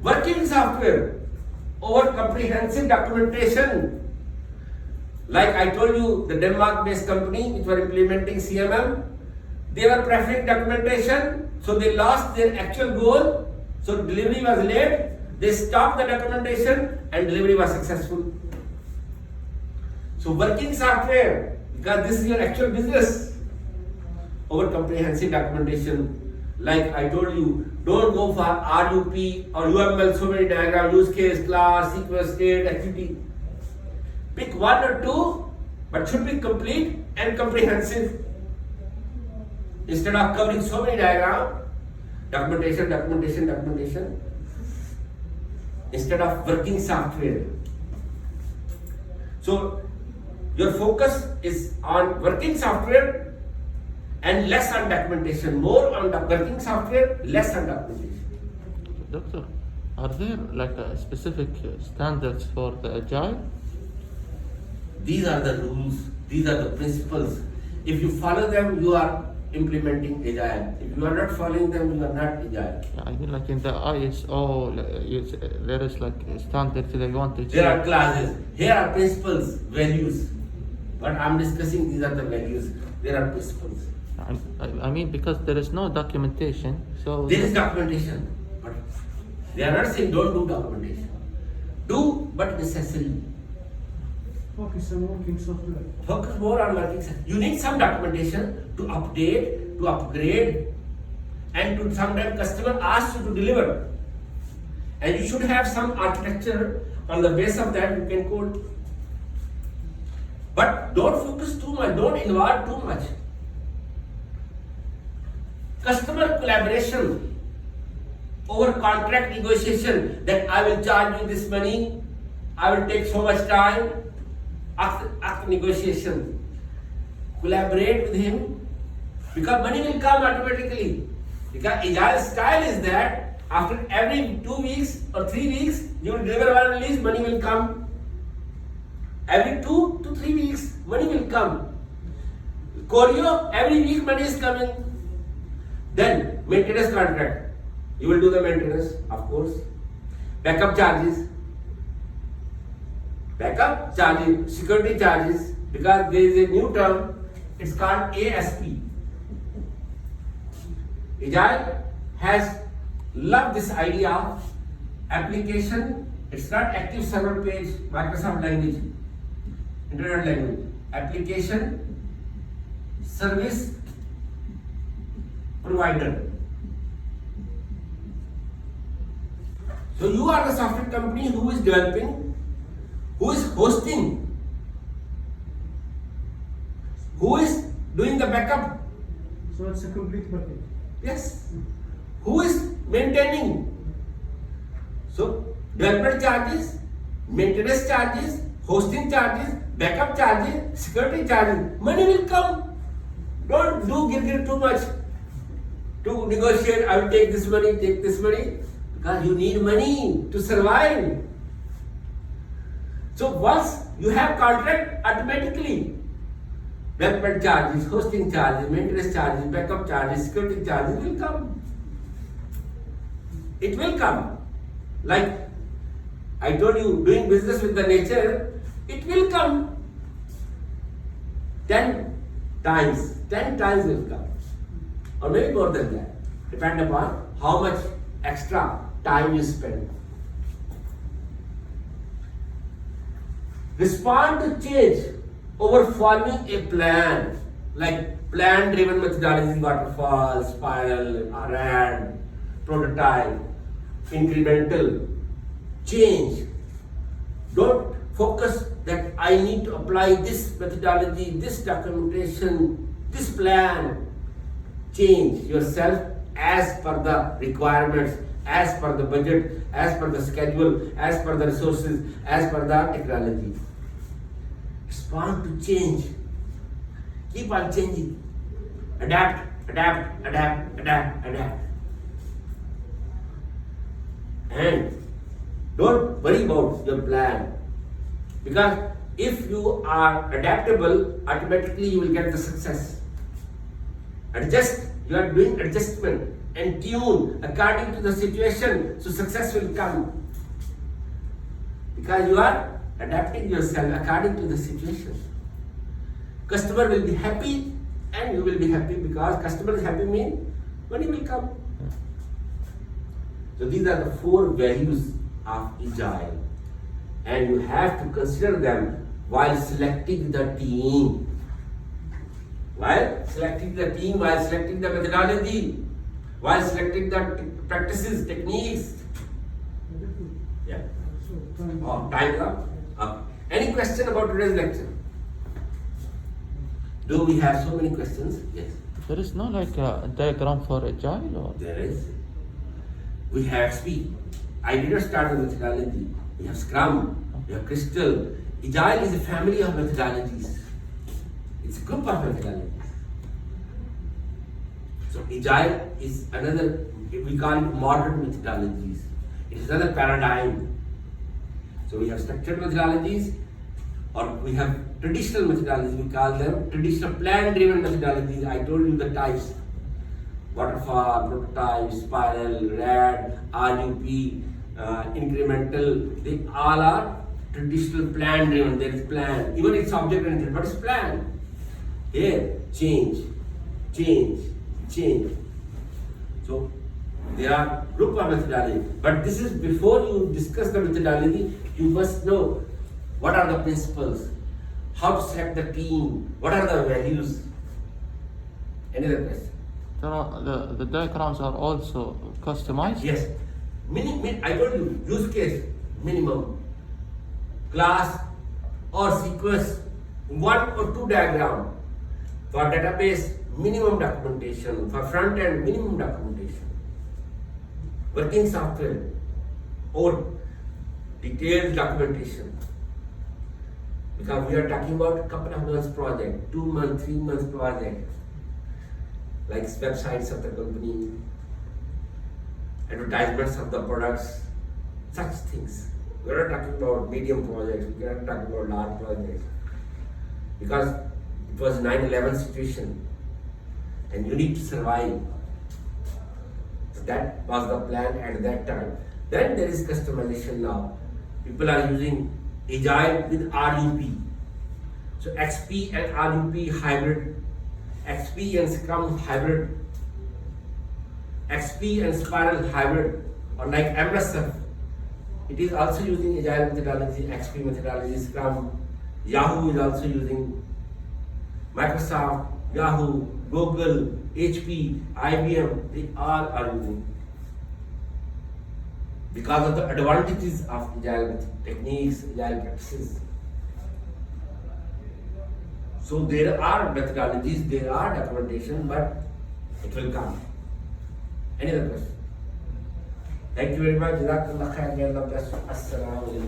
Working software over comprehensive documentation. Like I told you, the Denmark-based company which were implementing CMM, they were preferring documentation, so they lost their actual goal, so delivery was late. They stopped the documentation and delivery was successful. So working software, because this is your actual business, over comprehensive documentation. Like I told you, don't go for RUP or UML, so many diagram, use case, class, sequence, state, activity. Pick one or two, but should be complete and comprehensive. Instead of covering so many diagram, documentation. Instead of working software. So your focus is on working software and less on documentation. More on the working software, less on documentation. Doctor, are there like specific standards for the agile? These are the rules, these are the principles. If you follow them, you are implementing agile. If you are not following them, you are not agile. Yeah, I mean, like in the ISO, there is like standards they want to There are check. classes. Here are principles, values. What I am discussing, these are the values. There are principles. I mean, because there is no documentation, so There is documentation, but they are not saying don't do documentation. Do, but necessarily. Focus on working software. Focus more on working software. You need some documentation to update, to upgrade, and to sometimes customer asks you to deliver. And you should have some architecture on the base of that you can code. But don't focus too much, don't involve too much. Customer collaboration over contract negotiation, that I will charge you this money, I will take so much time. After negotiation, collaborate with him, because money will come automatically. Because agile style is that after every 2 weeks or 3 weeks, you will deliver one release, money will come. Every 2 to 3 weeks, money will come. Choreo, every week money is coming. Then maintenance contract, you will do the maintenance, of course. Backup charges, security charges, because there is a new term, it's called ASP. Agile has loved this idea of application, it's not active server page, Microsoft language, internet language, application, service provider. So you are the software company who is developing, who is hosting, who is doing the backup. So it's a complete package. Yes. Who is maintaining? So development charges, maintenance charges, hosting charges, backup charges, security charges. Money will come. Don't do gir too much to negotiate. I will take this money, because you need money to survive. So once you have contract, automatically development charges, hosting charges, maintenance charges, backup charges, security charges will come. It will come. Like I told you, doing business with the nature, it will come. 10 times will come. Or maybe more than that. Depend upon how much extra time you spend. Respond to change over forming a plan, like plan-driven methodology, waterfall, spiral, RAD, prototype, incremental. change. Don't focus that I need to apply this methodology, this documentation, this plan. Change yourself as per the requirements, as per the budget, as per the schedule, as per the resources, as per the technology. Respond to change. Keep on changing. Adapt, adapt, adapt, adapt, adapt. And don't worry about your plan. Because if you are adaptable, automatically you will get the success. Adjust, you are doing adjustment and tune according to the situation, so success will come. Because you are adapting yourself according to the situation. Customer will be happy and you will be happy, because customer is happy means money will come. So these are the 4 values of Agile, and you have to consider them while selecting the team. While selecting the team, while selecting the methodology, while selecting the practices, techniques. Yeah. So, time. Oh, time is up. Any question about today's lecture? Do we have so many questions? Yes. There is no like a diagram for Agile or? There is. We have speed. I did not start with methodology. We have Scrum, we have Crystal. Agile is a family of methodologies. It's a group of methodologies. So Agile is another, we call it modern methodologies. It is another paradigm. So we have structured methodologies, or we have traditional methodologies, we call them traditional plan-driven methodologies. I told you the types. Waterfall, prototype, spiral, RAD, RUP, incremental, they all are traditional plan-driven. There is plan. Even it's object-oriented, but it's plan. Here, change, change, change. So there are group of methodology. But this is before you discuss the methodology, you must know what are the principles, how to select the team, what are the values. Any other question? The diagrams are also customized? Yes. I told you, use case, minimum. Class or sequence, 1 or 2 diagram. For database, minimum documentation. For front end, minimum documentation. Working software or detailed documentation. Because we are talking about a couple of months project, 2 months, 3 months project. Like websites of the company, advertisements of the products, such things. We are not talking about medium projects, we are not talking about large projects. Because it was 9/11 situation and you need to survive. So that was the plan at that time. Then there is customization now. People are using Agile with RUP. So XP and RUP hybrid. XP and Scrum hybrid, XP and Spiral hybrid, or like MSF. It is also using Agile methodology, XP methodology, Scrum. Yahoo is also using, Microsoft, Yahoo, Google, HP, IBM, they all are using. Because of the advantages of Agile techniques, Agile practices. So there are methodologies, there are documentation, but it will come. Any other question? Thank you very much. Jazakallah khair. May Allah bless you. Assalamu alaikum.